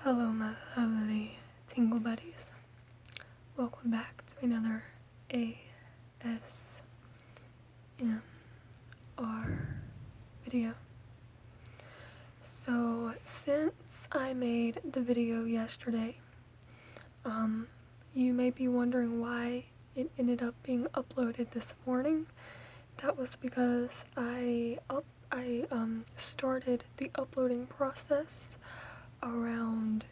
Hello, my lovely tingle buddies. Welcome back to another ASMR video. So, since I made the video yesterday, you may be wondering why it ended up being uploaded this morning. That was because I started the uploading process around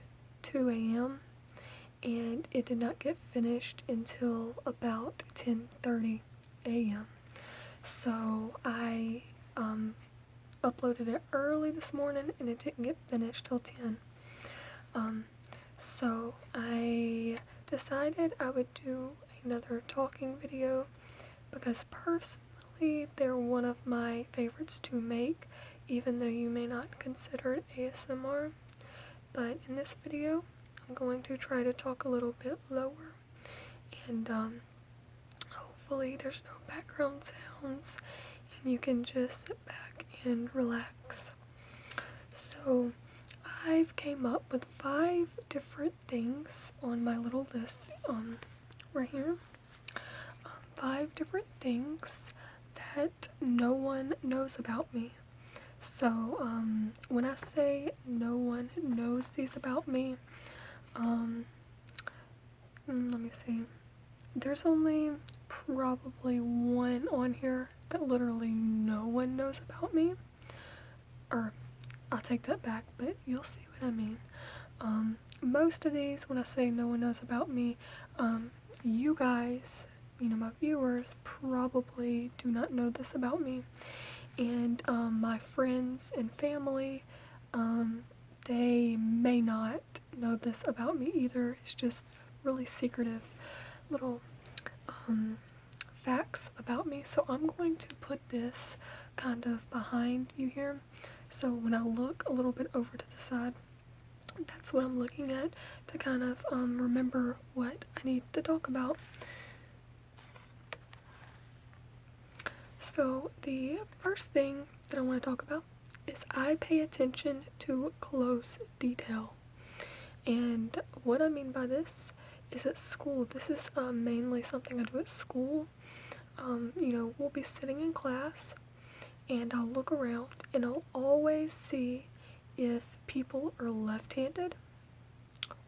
2 a.m. and it did not get finished until about 10:30 a.m. So I uploaded it early this morning and it didn't get finished till 10. So I decided I would do another talking video because personally they're one of my favorites to make, even though you may not consider it ASMR. But in this video, I'm going to try to talk a little bit lower, and hopefully there's no background sounds and you can just sit back and relax. So I've came up with 5 different things on my little list right here. 5 different things that no one knows about me. So when I say no one knows these about me, let me see. There's only probably one on here that literally no one knows about me. Or I'll take that back, but you'll see what I mean. Most of these, when I say no one knows about me, you guys, my viewers probably do not know this about me. And my friends and family, they may not know this about me either. It's just really secretive little facts about me. So I'm going to put this kind of behind you here. So when I look a little bit over to the side, that's what I'm looking at to kind of remember what I need to talk about. So the first thing that I want to talk about is I pay attention to close detail. And what I mean by this is at school. This is mainly something I do at school. We'll be sitting in class and I'll look around and I'll always see if people are left-handed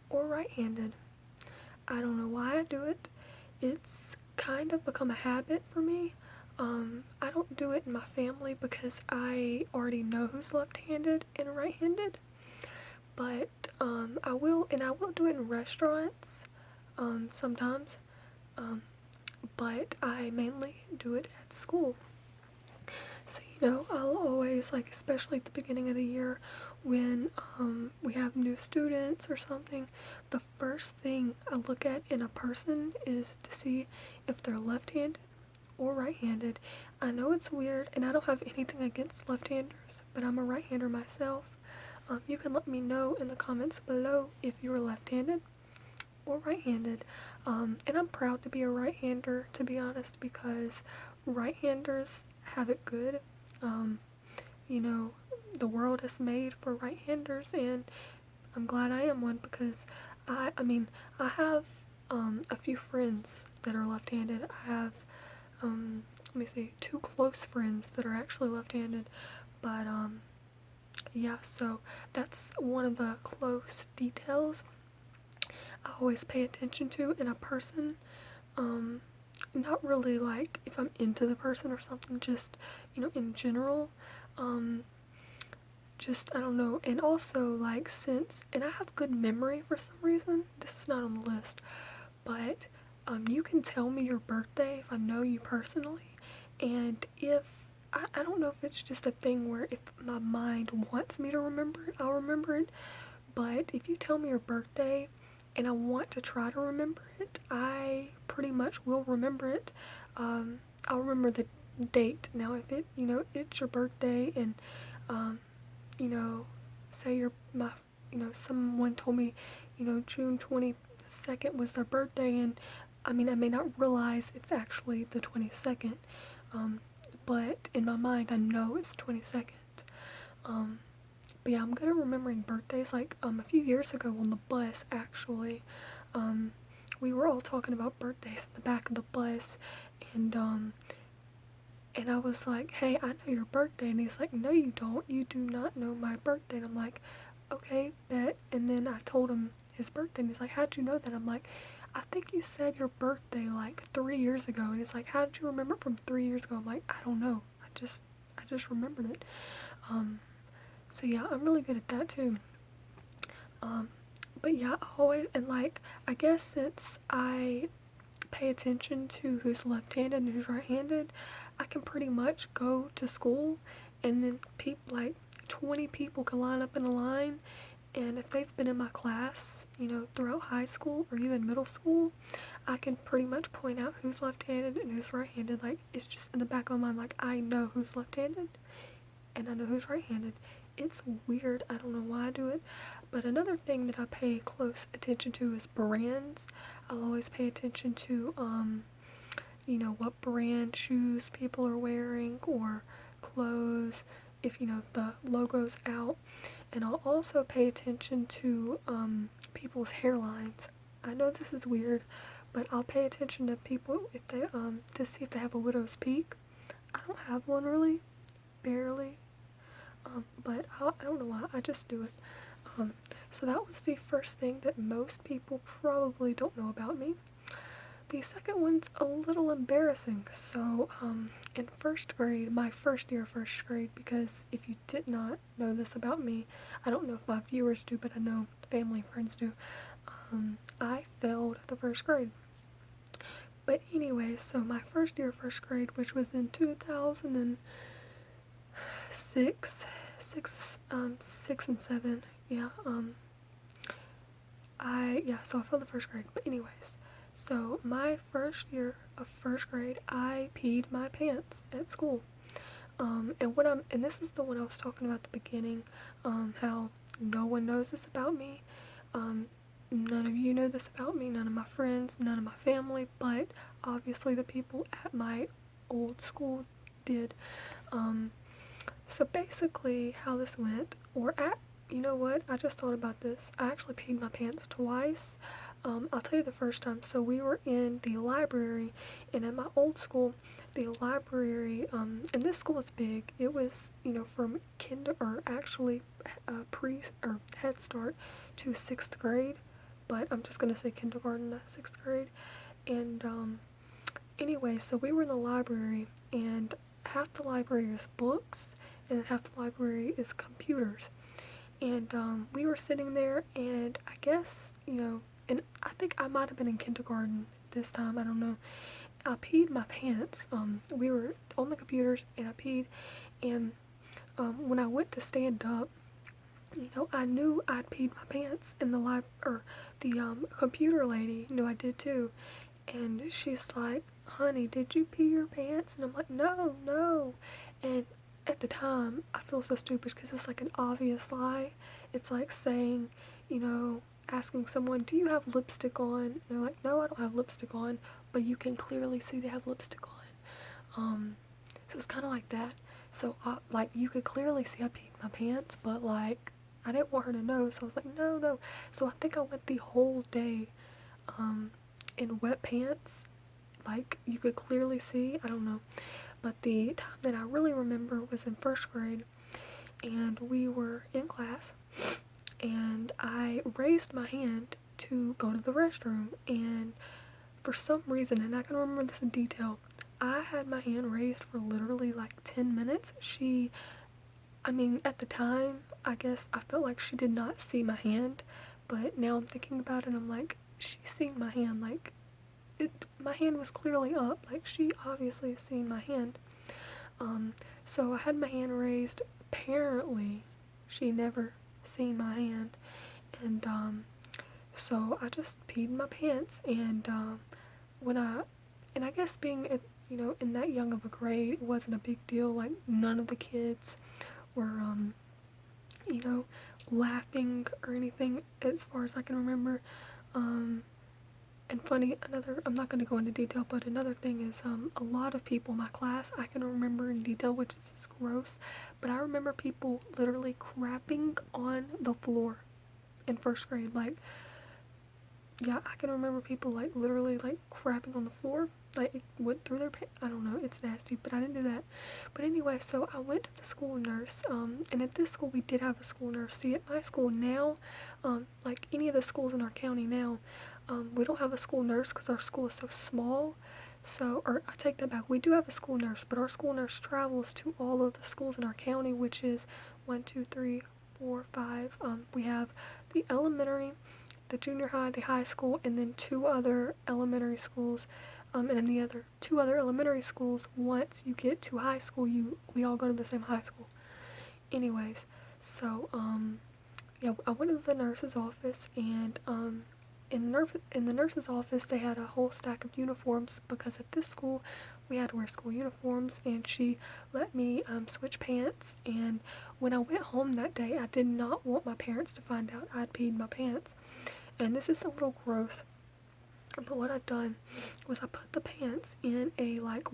or right-handed. I don't know why I do it. It's kind of become a habit for me. I don't do it in my family because I already know who's left-handed and right-handed. But I will do it in restaurants sometimes. But I mainly do it at school. So I'll always, especially at the beginning of the year when we have new students or something, the first thing I look at in a person is to see if they're left-handed or right-handed. I know it's weird and I don't have anything against left-handers, but I'm a right-hander myself. You can let me know in the comments below if you're left-handed or right-handed. And I'm proud to be a right-hander, to be honest, because right-handers have it good. The world is made for right-handers, and I'm glad I am one because I have a few friends that are left-handed. I have 2 close friends that are actually left-handed, but yeah, so that's one of the close details I always pay attention to in a person. Not really like if I'm into the person or something, just in general. I don't know. And also and I have good memory for some reason. This is not on the list, but you can tell me your birthday if I know you personally, and if I don't know if it's just a thing where if my mind wants me to remember it, I'll remember it. But if you tell me your birthday and I want to try to remember it, I pretty much will remember it. I'll remember the date. Now if it's your birthday and say someone told me June 22nd was their birthday, and I may not realize it's actually the 22nd, but in my mind I know it's 22nd. But yeah, I'm good at remembering birthdays. Like a few years ago on the bus, actually, um, we were all talking about birthdays in the back of the bus, and I was like, hey, I know your birthday. And he's like, no, you don't. You do not know my birthday. And I'm like, okay, bet. And then I told him his birthday. And he's like, how'd you know that? I'm like, I think you said your birthday like 3 years ago. And he's like, how did you remember it from 3 years ago? I'm like, I don't know. I just remembered it. Um, so yeah, I'm really good at that too. Um, but yeah, I always, and like, I guess since I pay attention to who's left-handed and who's right-handed, I can pretty much go to school and then people like 20 people can line up in a line, and if they've been in my class, throughout high school or even middle school, I can pretty much point out who's left-handed and who's right-handed. Like it's just in the back of my mind, like I know who's left-handed and I know who's right-handed. It's weird. I don't know why I do it. But another thing that I pay close attention to is brands. I'll always pay attention to, what brand shoes people are wearing or clothes, if, the logo's out. And I'll also pay attention to people's hairlines. I know this is weird, but I'll pay attention to people if they, to see if they have a widow's peak. I don't have one really, barely. But I don't know why, I just do it. So that was the first thing that most people probably don't know about me. The second one's a little embarrassing. So, in first grade, my first year of first grade, because if you did not know this about me, I don't know if my viewers do, but I know family and friends do, I failed the first grade. But anyway, so my first year of first grade, which was in 2006, 6 and 7, yeah, so I failed the first grade. But anyways, so my first year of first grade, I peed my pants at school. And this is the one I was talking about at the beginning, how no one knows this about me. None of you know this about me, none of my friends, none of my family, but obviously the people at my old school did. So basically how this went, you know what, I just thought about this. I actually peed my pants twice. I'll tell you the first time. So we were in the library, and at my old school, the library, and this school is big. It was, from or actually pre or Head Start to 6th grade, but I'm just gonna say kindergarten to 6th grade. And anyway, so we were in the library, and half the library is books, and half the library is computers. And we were sitting there, and I guess, and I think I might have been in kindergarten this time, I don't know. I peed my pants. We were on the computers, and I peed, and when I went to stand up, I knew I'd peed my pants, and the computer lady knew I did too, and she's like, honey, did you pee your pants? And I'm like, no, no. And at the time, I feel so stupid because it's like an obvious lie. It's like saying, asking someone, do you have lipstick on? And they're like, no, I don't have lipstick on, but you can clearly see they have lipstick on. So it's kind of like that. So, you could clearly see I peed my pants, but, I didn't want her to know, so I was like, no, no. So I think I went the whole day, in wet pants. You could clearly see, I don't know. But the time that I really remember was in first grade, and we were in class, and I raised my hand to go to the restroom, and for some reason, and I can remember this in detail, I had my hand raised for literally 10 minutes. At the time, I guess I felt like she did not see my hand, but now I'm thinking about it, I'm like, she's seen my hand, my hand was clearly up, she obviously has seen my hand. So I had my hand raised. Apparently, she never seen my hand, and so I just peed my pants. And I guess being in that young of a grade, it wasn't a big deal. None of the kids were laughing or anything, as far as I can remember. And funny, I'm not going to go into detail, but another thing is a lot of people in my class, I can remember in detail, which is gross, but I remember people literally crapping on the floor in first grade. Like, yeah, I can remember people like literally like crapping on the floor. Like it went through their pants. I don't know, it's nasty, but I didn't do that. But anyway, so I went to the school nurse, and at this school we did have a school nurse. See, at my school now, like any of the schools in our county now, we don't have a school nurse because our school is so small. So, or I take that back, we do have a school nurse, but our school nurse travels to all of the schools in our county, which is 1, 2, 3, 4, 5. We have the elementary, the junior high, the high school, and then 2 other elementary schools. And in the other 2 other elementary schools, once you get to high school, we all go to the same high school. Anyways, so yeah, I went to the nurse's office, and in the nurse's office they had a whole stack of uniforms because at this school we had to wear school uniforms, and she let me switch pants. And when I went home that day, I did not want my parents to find out I'd peed my pants. And this is a little gross, but what I'd done was I put the pants in a like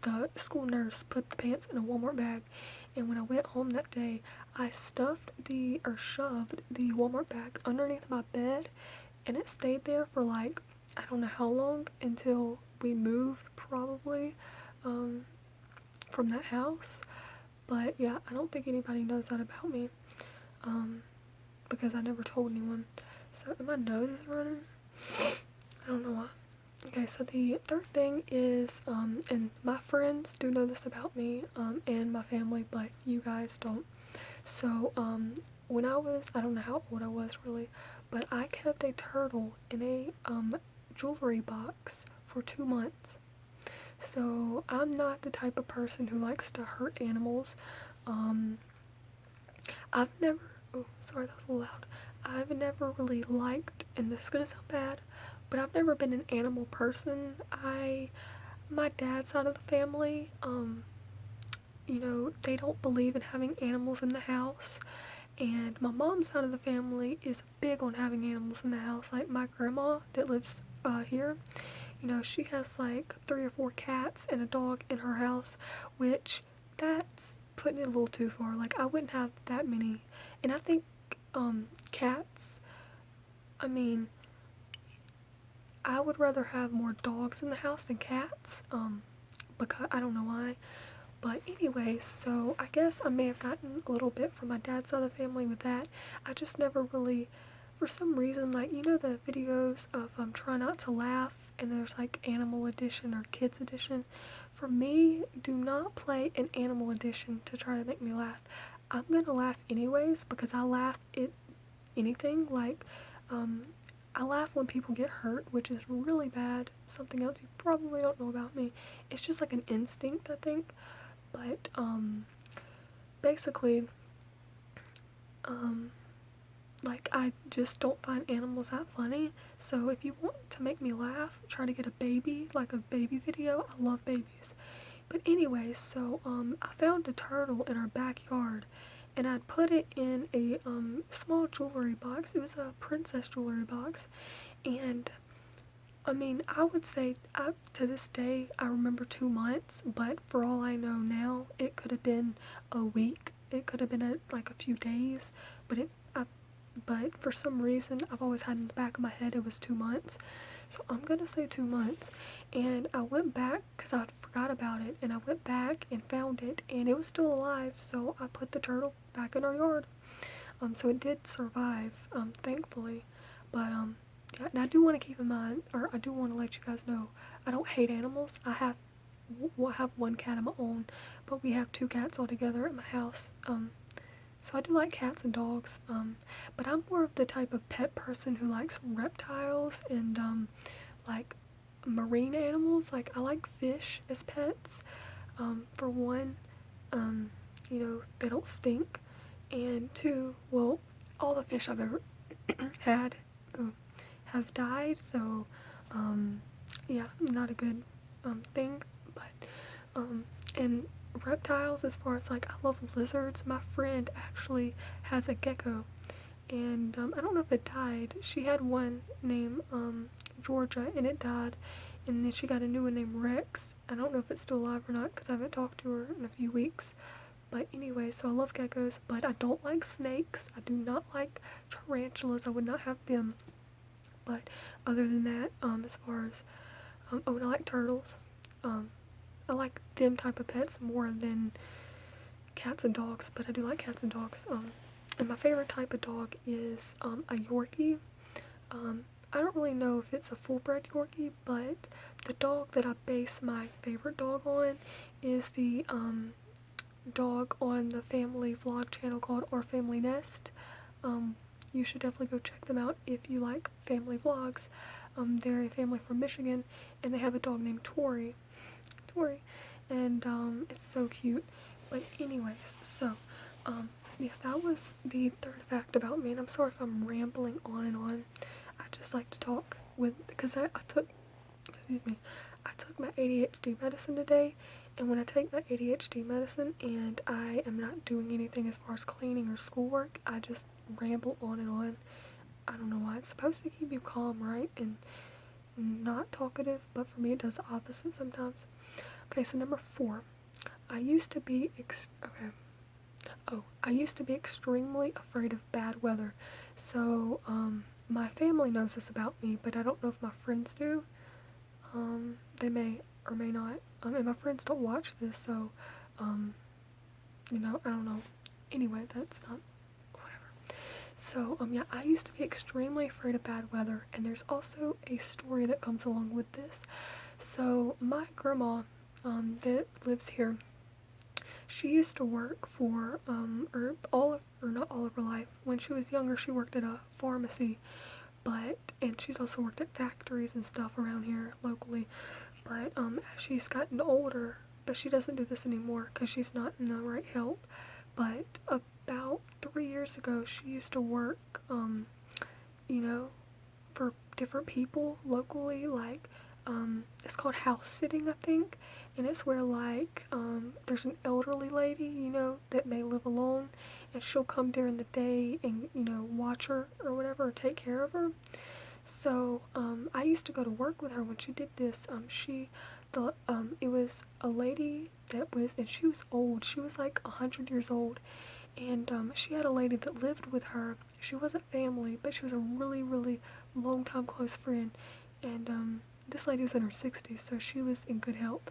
the school nurse put the pants in a Walmart bag, and when I went home that day, I shoved the Walmart bag underneath my bed, and it stayed there for like, I don't know how long, until we moved probably from that house. But yeah, I don't think anybody knows that about me, because I never told anyone. So, and my nose is running. I don't know why. Okay, so the third thing is, and my friends do know this about me, and my family, but you guys don't. So, when I don't know how old I was really, but I kept a turtle in a, jewelry box for 2 months. So, I'm not the type of person who likes to hurt animals. I've never, oh, sorry, that was a little loud. I've never really liked, and this is gonna sound bad, but I've never been an animal person. My dad's side of the family, they don't believe in having animals in the house. And my mom's side of the family is big on having animals in the house. Like my grandma that lives here, she has like 3 or 4 cats and a dog in her house, which that's putting it a little too far. Like I wouldn't have that many. And I think cats, I mean, I would rather have more dogs in the house than cats, because I don't know why. But anyways, so I guess I may have gotten a little bit from my dad's side of the family with that. I just never really, for some reason, like, the videos of Try Not to Laugh, and there's like Animal Edition or Kids Edition. For me, do not play an Animal Edition to try to make me laugh. I'm gonna laugh anyways because I laugh at anything. Like, I laugh when people get hurt, which is really bad. Something else you probably don't know about me. It's just like an instinct, I think. But, basically, like, I just don't find animals that funny. So if you want to make me laugh, try to get a baby, like a baby video. I love babies. But anyways, so, I found a turtle in our backyard, and I'd put it in a, small jewelry box. It was a princess jewelry box, and I mean, I would say to this day, I remember 2 months, but for all I know now, it could have been a week. It could have been like a few days, but for some reason, I've always had in the back of my head it was 2 months. So I'm gonna say 2 months. And I went back because I forgot about it, and I went back and found it, and it was still alive. So I put the turtle back in our yard. So it did survive, thankfully. But yeah, and I do want to keep in mind, or I do want to let you guys know, I don't hate animals. I have 1 cat of my own, but we have 2 cats altogether at my house. So I do like cats and dogs, but I'm more of the type of pet person who likes reptiles and like marine animals. Like I like fish as pets. For one, they don't stink, and 2, well, all the fish I've ever had have died, so yeah, not a good thing. But and reptiles, as far as like, I love lizards. My friend actually has a gecko, and I don't know if it died. She had one named Georgia, and it died. And then she got a new one named Rex. I don't know if it's still alive or not because I haven't talked to her in a few weeks. But anyway, so I love geckos, but I don't like snakes. I do not like tarantulas. I would not have them. But other than that, as far as, oh, and I like turtles. I like them type of pets more than cats and dogs, but I do like cats and dogs. And my favorite type of dog is a Yorkie. I don't really know if it's a full-bred Yorkie, but the dog that I base my favorite dog on is the dog on the family vlog channel called Our Family Nest. You should definitely go check them out if you like family vlogs. They're a family from Michigan, and they have a dog named Tori, and it's so cute. But anyways, so yeah, that was the third fact about me, and I'm sorry if I'm rambling on and on. I just like to talk because I took my ADHD medicine today, and when I take my ADHD medicine and I am not doing anything as far as cleaning or schoolwork, I just ramble on and on. I don't know why. It's supposed to keep you calm, right? And not talkative, but for me it does the opposite sometimes. Okay, so number 4. I used to be extremely afraid of bad weather. So, my family knows this about me, but I don't know if my friends do. They may or may not. And my friends don't watch this, so, I don't know. Anyway, that's not, whatever. So, yeah, I used to be extremely afraid of bad weather, and there's also a story that comes along with this. So, my grandma, that lives here, she used to work for, not all of her life. When she was younger, she worked at a pharmacy, and she's also worked at factories and stuff around here locally. But, as she's gotten older, but she doesn't do this anymore because she's not in the right health. But about 3 years ago, she used to work, for different people locally, like, it's called house sitting, I think, and it's where, like, there's an elderly lady, that may live alone, and she'll come during the day and, watch her or whatever, or take care of her. So, I used to go to work with her when she did this. It was a lady and she was old. She was like 100 years old, and she had a lady that lived with her. She wasn't family, but she was a really, really long-time close friend, and this lady was in her 60s, so she was in good health.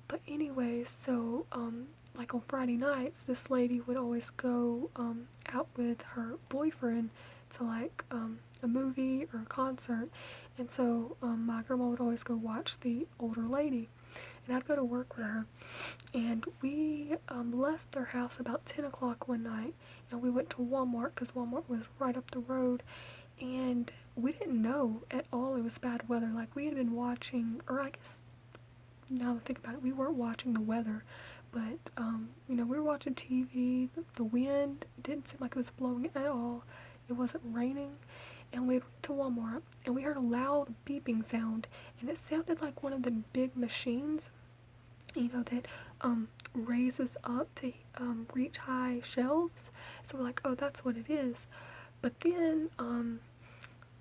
But anyways, so, like on Friday nights, this lady would always go out with her boyfriend to, like, a movie or a concert, and so my grandma would always go watch the older lady, and I'd go to work with her, and we left their house about 10 o'clock one night, and we went to Walmart because Walmart was right up the road, and we didn't know at all it was bad weather. Like, we had been watching, or I guess now that I think about it, we weren't watching the weather, but we were watching TV. The wind didn't seem like it was blowing at all. It wasn't raining, and we went to Walmart, and we heard a loud beeping sound, and it sounded like one of the big machines, that raises up to reach high shelves. So we're like, oh, that's what it is. But then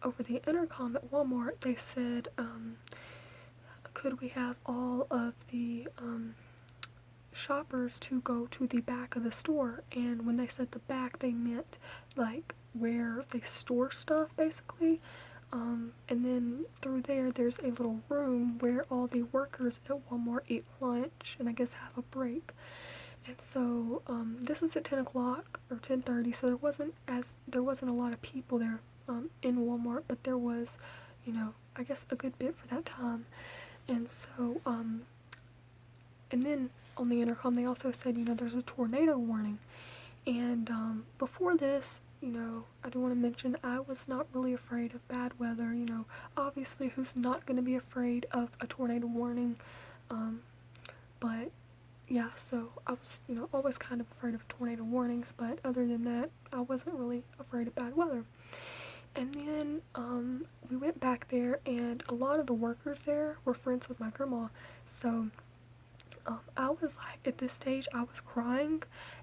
over the intercom at Walmart, they said, could we have all of the shoppers to go to the back of the store? And when they said the back, they meant like where they store stuff, basically. And then through there's a little room where all the workers at Walmart eat lunch and I guess have a break. And so this was at 10 o'clock or 10:30, so there wasn't a lot of people there in Walmart, but there was, I guess a good bit for that time. And so, and then on the intercom they also said, there's a tornado warning. And before this, I do want to mention I was not really afraid of bad weather. Obviously who's not going to be afraid of a tornado warning? But yeah, so I was, always kind of afraid of tornado warnings, but other than that, I wasn't really afraid of bad weather. And then we went back there, and a lot of the workers there were friends with my grandma. So I was like, at this stage, I was crying,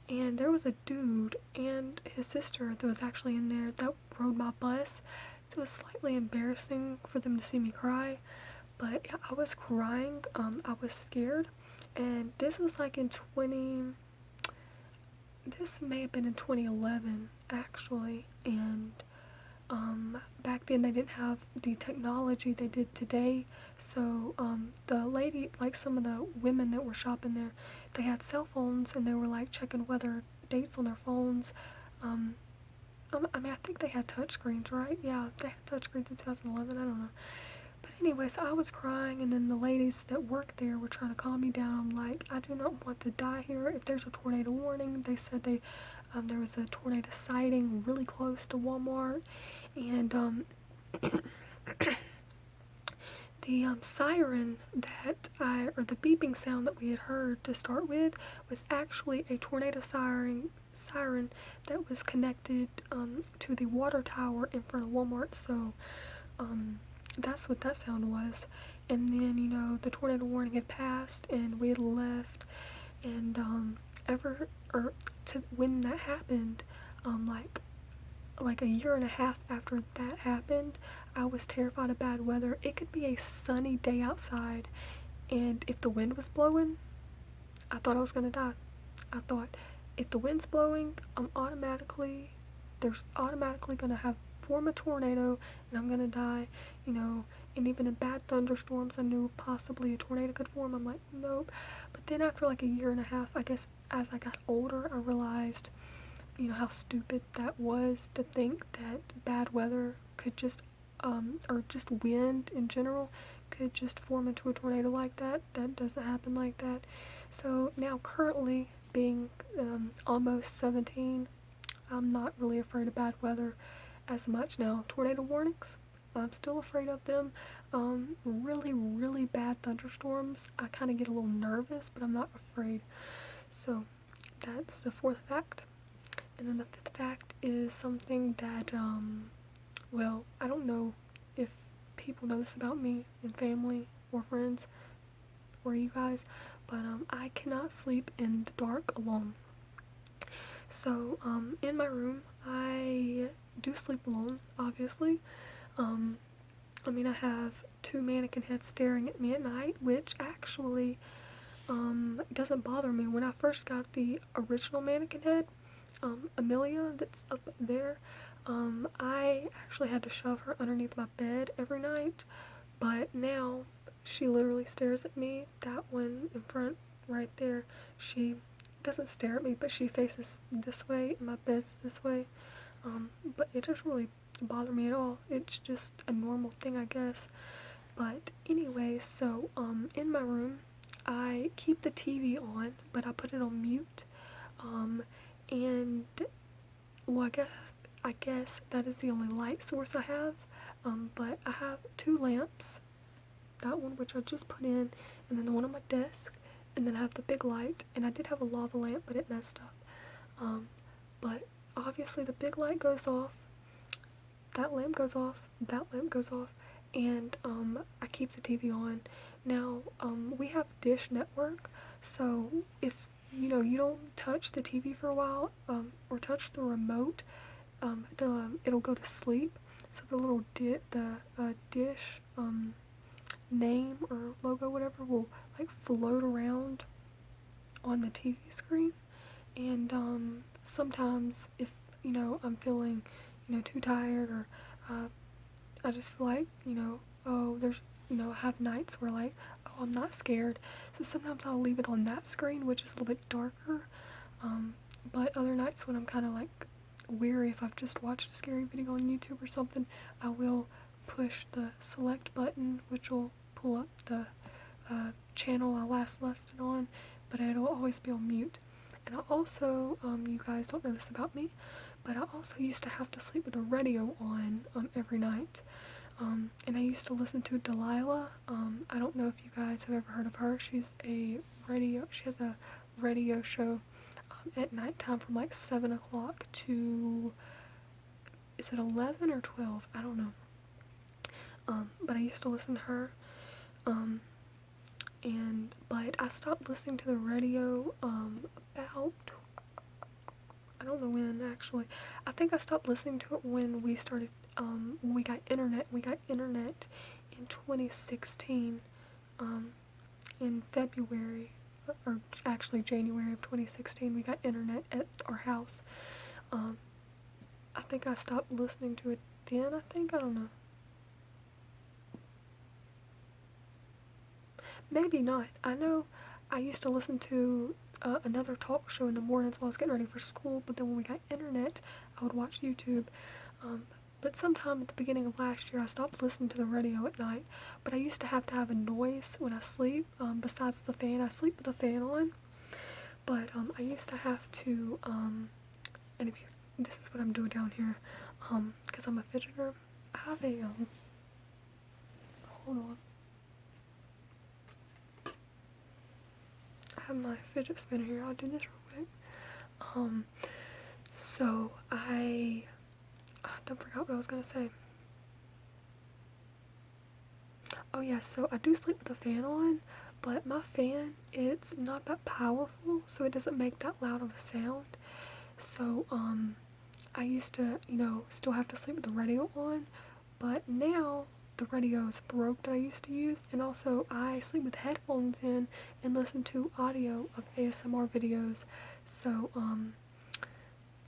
and there was a dude and his sister that was actually in there that rode my bus so it was slightly embarrassing for them to see me cry. But yeah, I was crying. I was scared, and this was like in 20. This may have been in 2011 actually, and back then they didn't have the technology they did today. So the lady, like some of the women that were shopping there, they had cell phones and they were like checking weather dates on their phones. Um, I mean, I think they had touchscreens, right? Yeah, they had touchscreens in 2011. I don't know. But anyway, so I was crying, and then the ladies that worked there were trying to calm me down. I'm like, I do not want to die here. If there's a tornado warning, they said there was a tornado sighting really close to Walmart, and the siren or the beeping sound that we had heard to start with was actually a tornado siren that was connected to the water tower in front of Walmart. So that's what that sound was. And then, the tornado warning had passed and we had left. And when that happened, like a year and a half after that happened, I was terrified of bad weather. It could be a sunny day outside, and if the wind was blowing, I thought I was gonna die. I thought, if the wind's blowing, there's automatically gonna have form a tornado, and I'm gonna die, and even in bad thunderstorms, I knew possibly a tornado could form. I'm like, nope. But then after like a year and a half, I guess as I got older, I realized, how stupid that was to think that bad weather could just, or just wind in general, could just form into a tornado like that. That doesn't happen like that. So now, currently being almost 17, I'm not really afraid of bad weather as much now. Tornado warnings, I'm still afraid of them. Really, really bad thunderstorms, I kind of get a little nervous, but I'm not afraid. So that's the fourth fact. And then the fifth fact is something that, well, I don't know if people know this about me and family or friends or you guys, but I cannot sleep in the dark alone. So in my room, I do sleep alone, obviously. I mean, I have two mannequin heads staring at me at night, which actually doesn't bother me. When I first got the original mannequin head, Amelia, that's up there, I actually had to shove her underneath my bed every night, but now she literally stares at me. That one in front right there, she doesn't stare at me, but she faces this way and my bed's this way. But it doesn't really bother me at all. It's just a normal thing, I guess. But anyway, so in my room, I keep the TV on, but I put it on mute. And well, I guess that is the only light source I have. But I have two lamps. That one which I just put in, and then the one on my desk, and then I have the big light. And I did have a lava lamp, but it messed up. But obviously the big light goes off. That lamp goes off. That lamp goes off. And I keep the TV on. Now we have Dish Network, so if you don't touch the TV for a while, or touch the remote, it'll go to sleep. So the little Dish name or logo, whatever, will like float around on the TV screen. And sometimes if I'm feeling too tired, or I just feel like there's I have nights where like, oh, I'm not scared, so sometimes I'll leave it on that screen, which is a little bit darker. But other nights when I'm kind of like weary, if I've just watched a scary video on YouTube or something, I will push the select button, which will pull up the channel I last left it on, but it'll always be on mute. And I also, you guys don't know this about me, but I also used to have to sleep with the radio on every night. And I used to listen to Delilah. I don't know if you guys have ever heard of her. She has a radio show at nighttime from like 7 o'clock to, is it 11 or 12? I don't know. But I used to listen to her. But I stopped listening to the radio about, I don't know when actually. I think I stopped listening to it when we started, when we got internet. We got internet in 2016, in February, or actually January of 2016, we got internet at our house. I think I stopped listening to it then, I don't know. Maybe not. I know I used to listen to another talk show in the mornings while I was getting ready for school, but then when we got internet, I would watch YouTube. But sometime at the beginning of last year, I stopped listening to the radio at night. But I used to have a noise when I sleep, besides the fan. I sleep with the fan on. But I used to have to, and if you, this is what I'm doing down here, because I'm a fidgeter. I have a, hold on. I have my fidget spinner here. I'll do this real quick. So I don't forget what I was gonna say. Oh yeah, so I do sleep with the fan on, but my fan, it's not that powerful, so it doesn't make that loud of a sound. So I used to, still have to sleep with the radio on, but now the radio is broke that I used to use, and also I sleep with headphones in and listen to audio of ASMR videos. So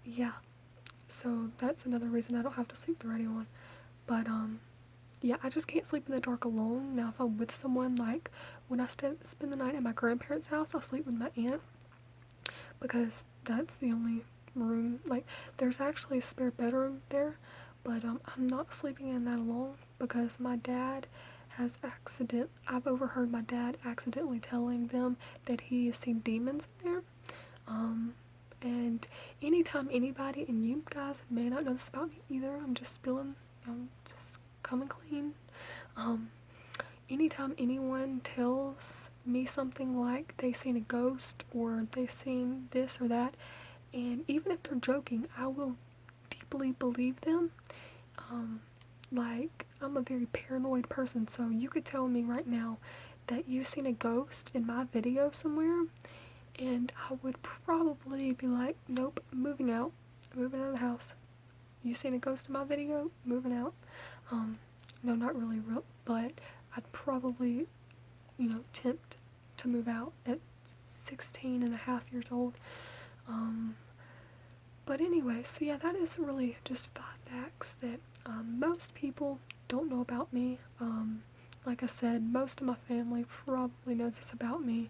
yeah, so that's another reason I don't have to sleep with the radio on. But yeah, I just can't sleep in the dark alone. Now if I'm with someone, like when I spend the night at my grandparents' house, I'll sleep with my aunt, because that's the only room, like there's actually a spare bedroom there, but I'm not sleeping in that alone, because my dad I've overheard my dad accidentally telling them that he has seen demons in there. And anytime anybody, and you guys may not know this about me either, I'm just spilling, just coming clean. Anytime anyone tells me something like they seen a ghost or they seen this or that, and even if they're joking, I will deeply believe them. Like, I'm a very paranoid person, so you could tell me right now that you've seen a ghost in my video somewhere, and I would probably be like, nope, moving out of the house. You seen a ghost in my video? Moving out. No, not really real, but I'd probably, tempt to move out at 16 and a half years old. But anyway, so yeah, that is really just 5 facts that most people don't know about me. Like I said, most of my family probably knows this about me.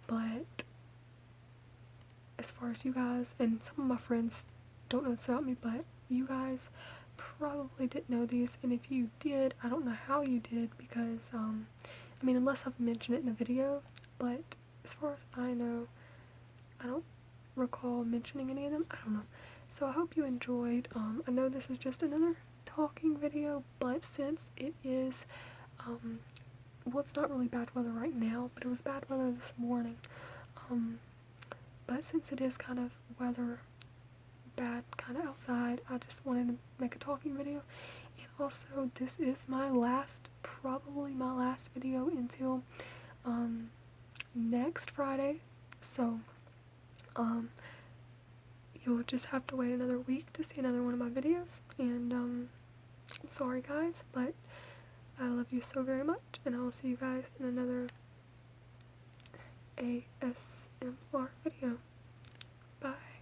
But as far as you guys, and some of my friends don't know this about me, but you guys probably didn't know these, and if you did, I don't know how you did, because unless I've mentioned it in a video, but as far as I know, I don't recall mentioning any of them. I don't know. So I hope you enjoyed. I know this is just another talking video, but since it is, well, it's not really bad weather right now, but it was bad weather this morning. But since it is kind of weather bad kind of outside, I just wanted to make a talking video. And also, this is probably my last video until next Friday. So you'll just have to wait another week to see another one of my videos. And sorry guys, but I love you so very much, and I will see you guys in another ASMR video. Bye.